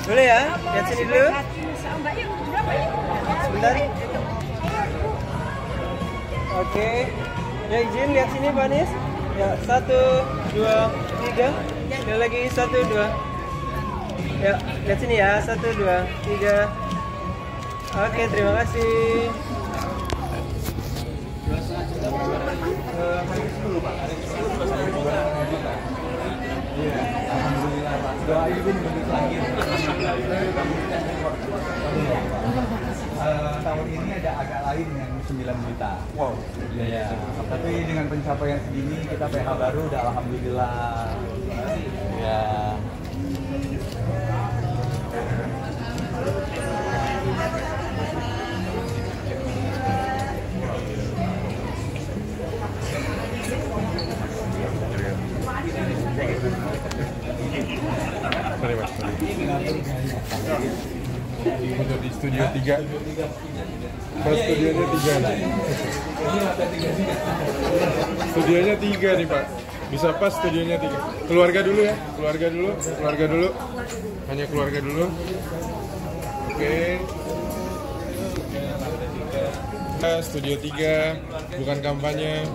Boleh ya? Lihat sini dulu. Sebentar. Oke. Ya izin lihat sini Pak Anies. Ya 1, 2, 3. Sekali lagi 1, 2. Ya lihat sini ya 1, 2, 3. Oke terima kasih. Tahun ini ada agak lain yang 9 juta. Wow. Ya. Tapi dengan pencapaian segini kita PH baru udah alhamdulillah. Ya. Untuk di studio 3. Pas studionya 3 nih. Studionya 3 nih Pak. Bisa pas studionya 3. Keluarga dulu ya, keluarga dulu. Hanya keluarga dulu. Oke. Studio 3, bukan kampanye.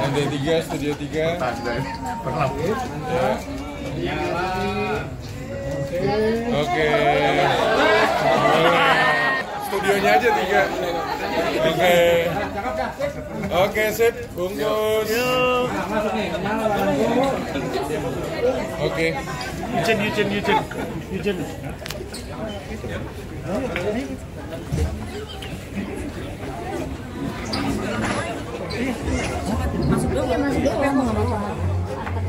Lantai 3, studio 3. Ya. Oke. Studionya aja 3. Oke, sip, bungkus. Oke. Yujen. Masuk dulu, mau ngomong.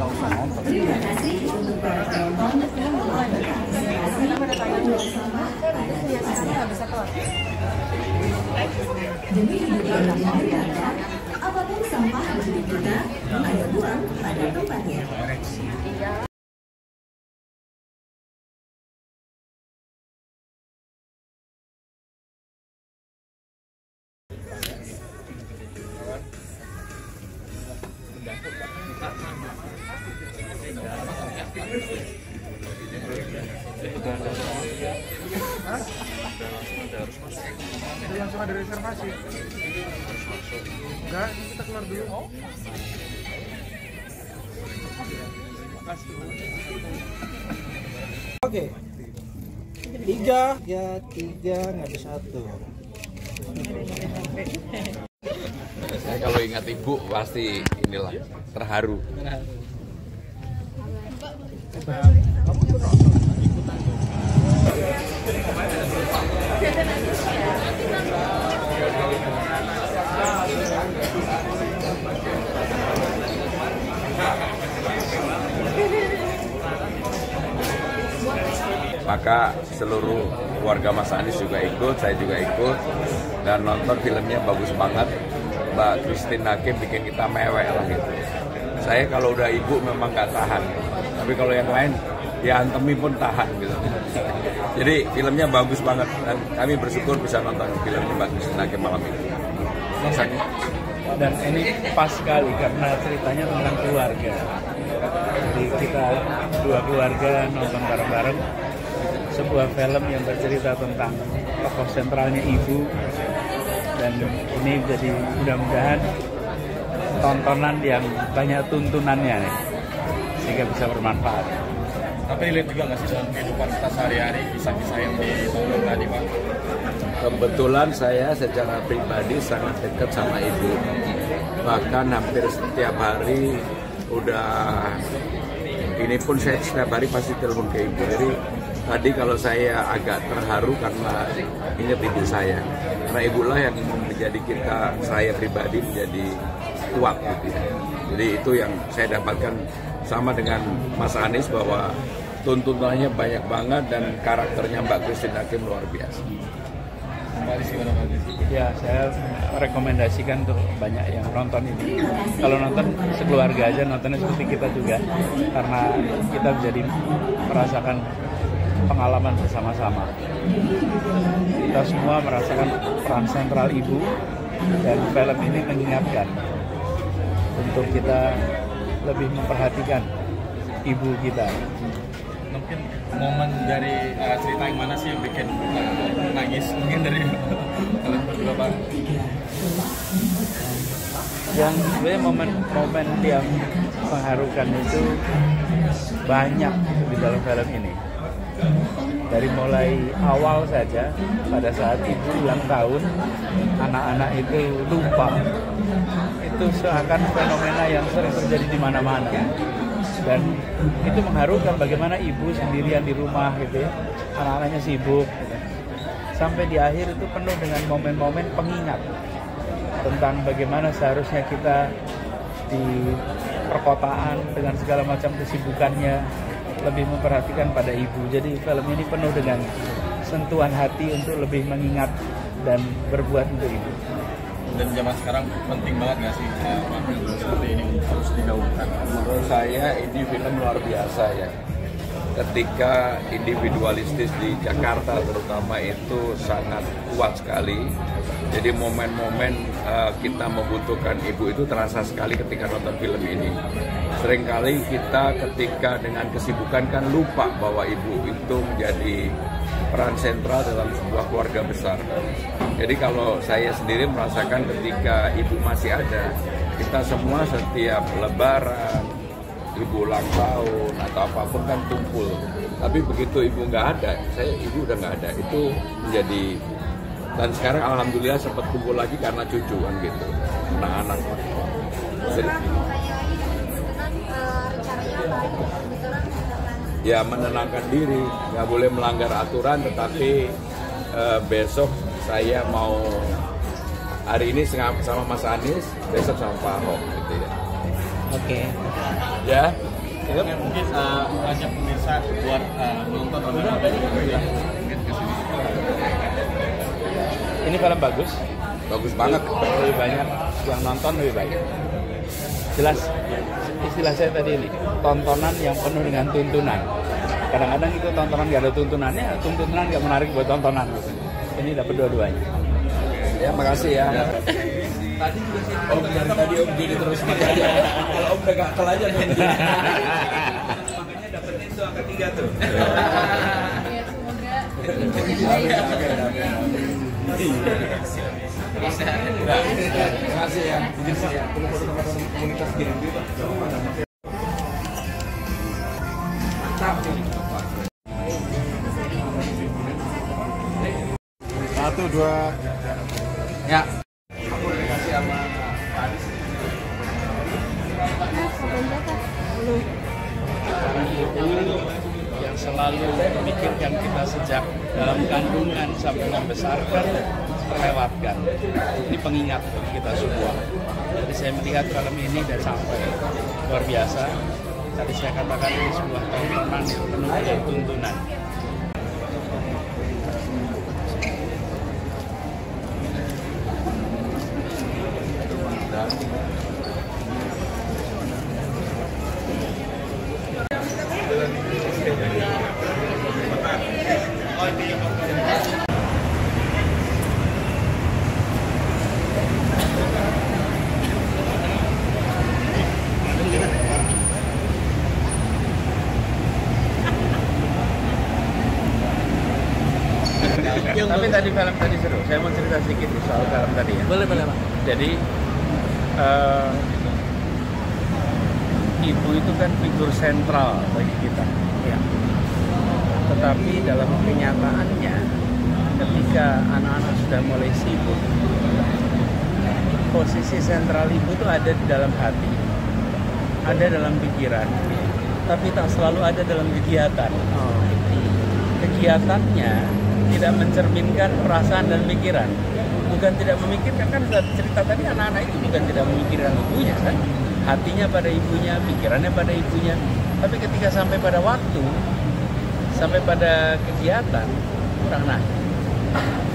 Terima kasih untuk para penonton. Demi hidup yang lebih Anda, apapun sampah di hidup kita, Anda buang pada tempatnya. Langsung ada reservasi. Enggak, kita keluar dulu. Oke. 3, nggak ada 1. Saya kalau ingat ibu pasti inilah terharu. Maka seluruh warga Mas Anies juga ikut, saya juga ikut, dan nonton filmnya bagus banget. Mbak Christine Hakim bikin kita mewek lah gitu. Saya kalau udah ibu memang nggak tahan, tapi kalau yang lain ya antemi pun tahan gitu. Jadi filmnya bagus banget dan kami bersyukur bisa nonton filmnya Mbak Christine Hakim malam ini. Dan ini pas sekali karena ceritanya tentang keluarga. Jadi kita dua keluarga nonton bareng-bareng sebuah film yang bercerita tentang tokoh sentralnya ibu, dan ini jadi mudah-mudahan tontonan yang banyak tuntunannya nih, sehingga bisa bermanfaat. Tapi lihat juga nggak sih dalam kehidupan kita sehari-hari kisah-kisah yang ditonton tadi Pak? Kebetulan saya secara pribadi sangat dekat sama ibu, bahkan hampir setiap hari ini pun saya setiap hari pasti telepon ke ibu. Jadi tadi kalau saya agak terharu karena ingat ibu saya, karena ibulah yang menjadi saya pribadi menjadi kuat gitu ya. Jadi itu yang saya dapatkan sama dengan Mas Anies, bahwa tuntunannya banyak banget dan karakternya Mbak Christine Hakim luar biasa. Ya, saya rekomendasikan untuk banyak yang nonton ini. Kalau nonton sekeluarga aja, nontonnya seperti kita juga, karena kita jadi merasakan pengalaman bersama-sama. Kita semua merasakan peran sentral ibu, dan film ini mengingatkan untuk kita lebih memperhatikan ibu kita. Mungkin momen dari cerita yang mana sih yang bikin nangis mungkin dari kalian berdua, Pak? Yang sebenarnya momen-momen yang mengharukan itu banyak di dalam film ini. Dari mulai awal saja, pada saat ibu ulang tahun, anak-anak itu lupa. Itu seakan fenomena yang sering terjadi di mana-mana. Dan itu mengharukan bagaimana ibu sendirian di rumah gitu ya, anak-anaknya sibuk gitu. Sampai di akhir itu penuh dengan momen-momen pengingat tentang bagaimana seharusnya kita di perkotaan dengan segala macam kesibukannya lebih memperhatikan pada ibu. Jadi film ini penuh dengan sentuhan hati untuk lebih mengingat dan berbuat untuk ibu. Dan zaman sekarang penting banget nggak sih seperti ini harus digaungkan? Menurut saya ini film luar biasa ya. Ketika individualistis di Jakarta terutama itu sangat kuat sekali. Jadi momen-momen kita membutuhkan ibu itu terasa sekali ketika nonton film ini. Seringkali kita ketika dengan kesibukan kan lupa bahwa ibu itu menjadi peran sentral dalam sebuah keluarga besar. Jadi kalau saya sendiri merasakan ketika ibu masih ada, kita semua setiap lebaran, ibu ulang tahun atau apapun kan kumpul. Tapi begitu ibu nggak ada, ibu udah nggak ada, itu menjadi. Dan sekarang alhamdulillah sempat kumpul lagi karena cucu kan gitu, anak-anak. Ya menenangkan diri, nggak boleh melanggar aturan, tetapi besok saya mau hari ini sama Mas Anies, besok sama Pak Ahok gitu ya. Oke. Ya. Mungkin ajak pemirsa buat nonton Ini film bagus, Bagus banget. lebih banyak yang nonton lebih baik. Jelas, istilah saya tadi ini, tontonan yang penuh dengan tuntunan. Kadang-kadang itu tontonan nggak ada tuntunannya, tuntunan nggak menarik buat tontonan. Ini dapat dua-duanya. Ya makasih ya. Tadi juga sih. Om dari tadi Om gini terus makanya. Kalau Om udah gatel aja nih. Makanya dapetin tuh angka 3 tuh. Ya semoga. Terima kasih ya. Komunitas gini. Mantap. 1, 2. Ya. Aku dikasih sama Paris. Yang selalu memikirkan kita sejak dalam kandungan sampai membesarkan, terlewatkan. Ini pengingat bagi kita semua. Jadi saya melihat film ini dan sampai luar biasa. Tadi saya katakan ini sebuah tontonan yang penuh dengan tuntunan. Tapi tadi film tadi seru. Saya mau cerita sedikit soal film tadi ya. Boleh Pak. Jadi ibu itu kan figur sentral bagi kita. Ya. Tetapi dalam kenyataannya, ketika anak-anak sudah mulai sibuk, posisi sentral ibu itu ada di dalam hati, ada dalam pikiran, tapi tak selalu ada dalam kegiatan. Kegiatannya tidak mencerminkan perasaan dan pikiran. Bukan tidak memikirkan, kan cerita tadi anak-anak itu bukan tidak memikirkan ibunya kan. Hatinya pada ibunya, pikirannya pada ibunya. Tapi ketika sampai pada waktu, sampai pada kegiatan, kurang. Nah,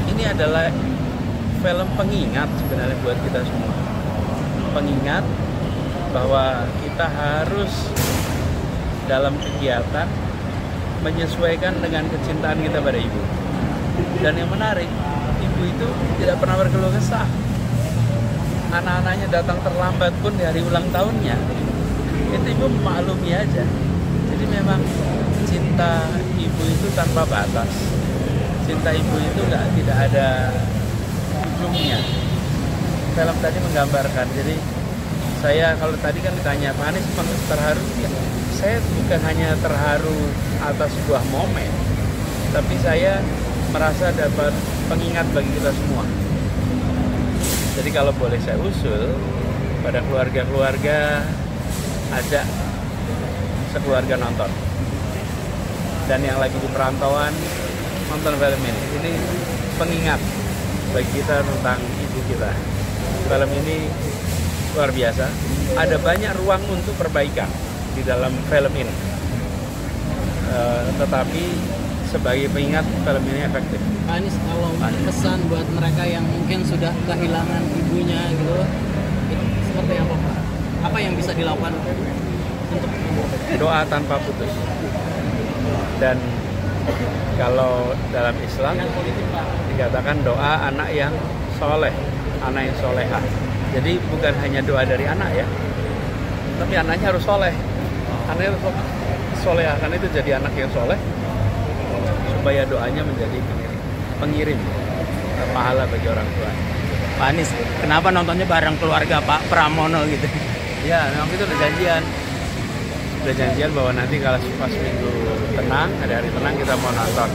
ini adalah film pengingat sebenarnya buat kita semua. Pengingat bahwa kita harus dalam kegiatan menyesuaikan dengan kecintaan kita pada ibu. Dan yang menarik, ibu itu tidak pernah berkeluh kesah. Anak-anaknya datang terlambat pun di hari ulang tahunnya, itu ibu memaklumi aja. Jadi memang cinta ibu itu tanpa batas. Cinta ibu itu tidak ada ujungnya. Film tadi menggambarkan. Jadi saya kalau tadi kan ditanya Pak Anies terharu, ya, saya bukan hanya terharu atas sebuah momen, tapi saya merasa dapat pengingat bagi kita semua. Jadi kalau boleh saya usul pada keluarga-keluarga, ajak sekeluarga nonton. Dan yang lagi di perantauan, nonton film ini. Ini pengingat bagi kita tentang ibu kita. Film ini luar biasa. Ada banyak ruang untuk perbaikan di dalam film ini. Tetapi sebagai pengingat, film ini efektif. Pak Anies, kalau pesan buat mereka yang mungkin sudah kehilangan ibunya gitu, itu seperti apa Pak? Apa yang bisa dilakukan untuk doa tanpa putus? Dan kalau dalam Islam dikatakan doa anak yang soleh, anak yang solehah. Jadi bukan hanya doa dari anak ya, tapi anaknya harus soleh. Anaknya harus solehah, karena itu jadi anak yang soleh, supaya doanya menjadi pengirim pahala bagi orang tua. Pak Anies, kenapa nontonnya bareng keluarga Pak Pramono gitu? Ya, memang itu udah janjian. Udah janjian bahwa nanti kalau pas minggu tenang, ada hari tenang kita mau nonton.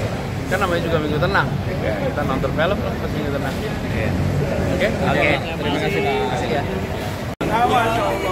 Kan namanya juga minggu tenang. Ya, kita nonton film pas minggu tenang. Oke? Oke. Terima kasih Pak. Terima kasih ya. Masya Allah.